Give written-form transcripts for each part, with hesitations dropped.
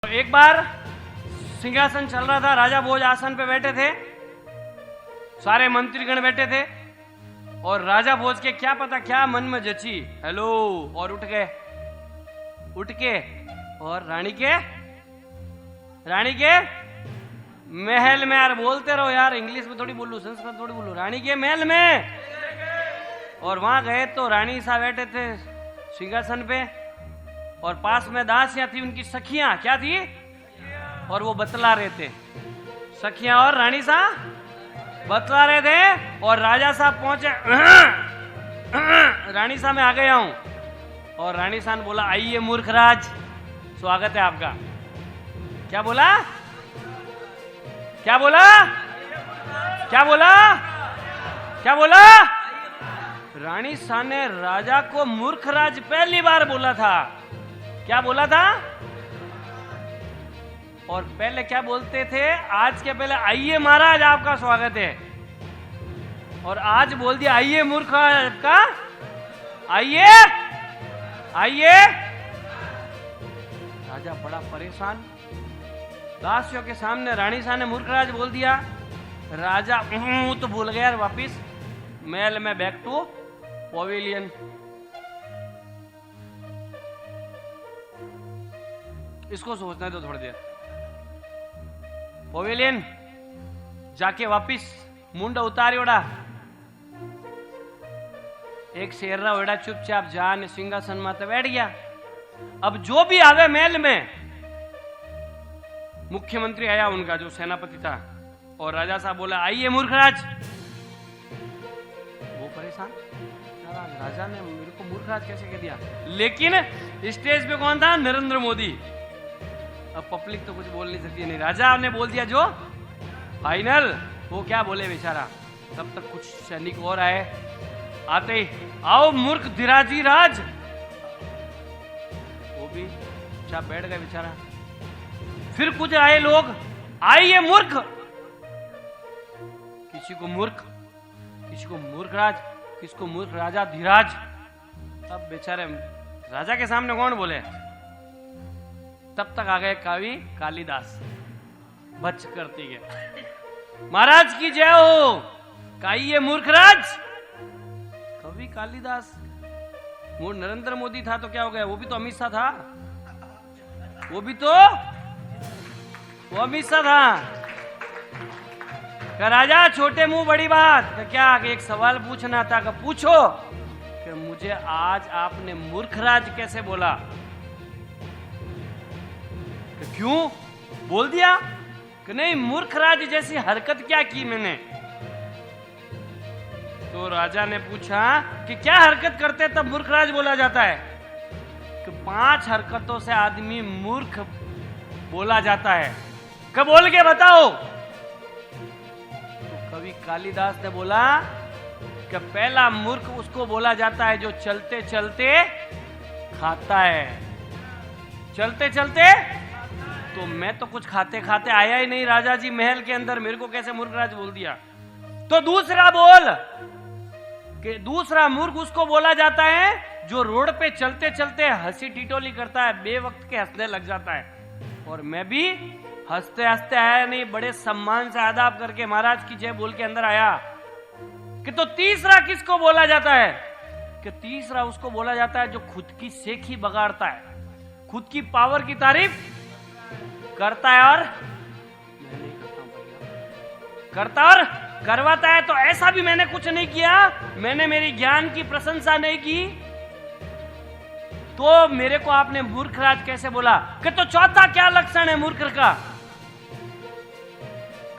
एक बार सिंहासन चल रहा था, राजा भोज आसन पे बैठे थे, सारे मंत्रीगण बैठे थे और राजा भोज के क्या पता क्या मन में जची, हेलो, और उठ के और रानी के महल में, यार बोलते रहो यार, इंग्लिश में थोड़ी बोलूं, संस्कृत थोड़ी बोलूं, रानी के महल में। और वहां गए तो रानी साहब बैठे थे सिंहासन पे और पास में दासियां थी, उनकी सखियां क्या थी, और वो बतला रहे थे, सखियां और रानी साहब बतला रहे थे। और राजा साहब पहुंचे, रानी साहब मैं आ गया हूं। और रानी साहब ने बोला, आइए मूर्खराज, स्वागत है आपका। क्या बोला, क्या बोला, क्या बोला, क्या बोला? रानी साहब ने राजा को मूर्खराज पहली बार बोला था। क्या बोला था? और पहले क्या बोलते थे, आज के पहले आइए महाराज आपका स्वागत है, और आज बोल दिया आइए मूर्ख का, आइए आइए। राजा बड़ा परेशान, दासियों के सामने रानी साहब ने मूर्खराज बोल दिया। राजा तो भूल गया, वापिस महल में, बैक टू पवेलियन। इसको सोचना दो थोड़ी देर। पवेलियन जाके वापिस मुंडा उतारी ओढ़ा, एक शेरना ओढ़ा, चुपचाप जान सिंहासन माते बैठ गया। अब जो भी आवे महल में, मुख्यमंत्री आया उनका जो सेनापति था, और राजा साहब बोला आइए मूर्खराज। वो परेशान, राजा ने मेरे को मूर्खराज कैसे कह दिया। लेकिन स्टेज पे कौन था, नरेंद्र मोदी। अब पब्लिक तो कुछ बोल नहीं सकती, नहीं, राजा ने बोल दिया जो फाइनल। वो क्या बोले बेचारा, तब तक कुछ सैनिक और आए, आते ही आओ मूर्ख धीराजी राज, वो भी चाप बैठ गए बेचारा। फिर कुछ आए लोग, आइए मूर्ख, किसी को मूर्ख, किसी को मूर्खराज, किसको मूर्ख राजा धीराज। अब बेचारे राजा के सामने कौन बोले, तब तक आ गए कवि कालिदास, बच करती है, महाराज की जय हो, काइए मूर्खराज। कवि कालिदास, वो नरेंद्र मोदी था तो क्या हो गया, वो भी तो अमित शाह था, वो भी तो वो अमित शाह था। क्या राजा छोटे मुंह बड़ी बात, क्या एक सवाल पूछना था, कि पूछो, कि मुझे आज आपने मूर्खराज कैसे बोला, कि क्यों बोल दिया, कि नहीं मूर्खराज जैसी हरकत क्या की मैंने। तो राजा ने पूछा कि क्या हरकत करते तब मूर्खराज बोला जाता है, कि 5 हरकतों से आदमी मूर्ख बोला जाता है, कब बोल के बताओ। तो कवि कालिदास ने बोला कि पहला मूर्ख उसको बोला जाता है जो चलते चलते खाता है, चलते चलते। तो मैं तो कुछ खाते खाते आया ही नहीं राजा जी महल के अंदर, मेरे को कैसे मूर्खराज बोल दिया। तो दूसरा बोल, कि दूसरा मूर्ख उसको बोला जाता है जो रोड पे चलते चलते हंसी टिटोली करता है, बेवक्त के हंसने लग जाता है। और मैं भी हंसते हंसते आया नहीं, बड़े सम्मान से आदाब करके महाराज की जय बोल के अंदर आया। कि तो तीसरा किसको बोला जाता है, कि तीसरा उसको बोला जाता है जो खुद की सेखी बगाड़ता है, खुद की पावर की तारीफ करता है और करता और करवाता है। तो ऐसा भी मैंने कुछ नहीं किया, मैंने मेरी ज्ञान की प्रशंसा नहीं की, तो मेरे को आपने मूर्खराज कैसे बोला। कि तो चौथा क्या लक्षण है मूर्ख का,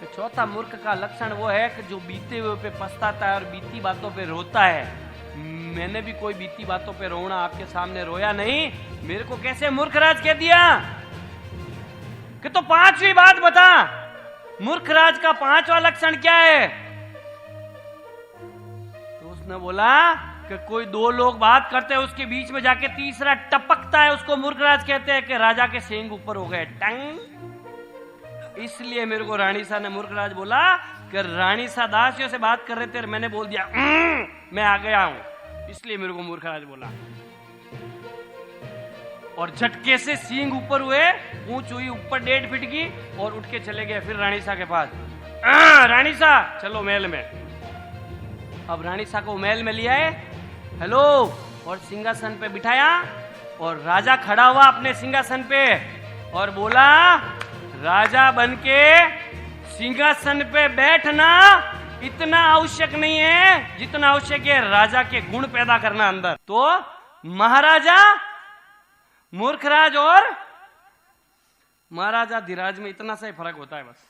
कि चौथा मूर्ख का लक्षण वो है कि जो बीते हुए पे पछताता है और बीती बातों पे रोता है। मैंने भी कोई बीती बातों पे रोना आपके सामने रोया नहीं, मेरे को कैसे मूर्खराज कह दिया। कि तो 5वीं बात बता, मूर्खराज का 5वां लक्षण क्या है। तो उसने बोला कि कोई 2 लोग बात करते हैं, उसके बीच में जाके तीसरा टपकता है, उसको मूर्खराज कहते हैं। कि राजा के सींग ऊपर हो गए, टंग। इसलिए मेरे को रानी साहब ने मूर्खराज बोला, कि रानी साहब दासियों से बात कर रहे थे और मैंने बोल दिया मैं आ गया हूं, इसलिए मेरे को मूर्खराज बोला। और झटके से सींग ऊपर हुए, पूंछ हुई ऊपर 1.5 फीट की, और उठ के चले गए फिर रानी सा के पास। रानी सा चलो महल में। अब रानी सा को महल में लिया है, हेलो, और सिंहासन पे बिठाया, और राजा खड़ा हुआ अपने सिंहासन पे और बोला, राजा बनके सिंहासन पे बैठना इतना आवश्यक नहीं है जितना आवश्यक है राजा के गुण पैदा करना अंदर। तो महाराजा मूर्खराज और महाराजा धीराज में इतना सा ही फर्क होता है बस।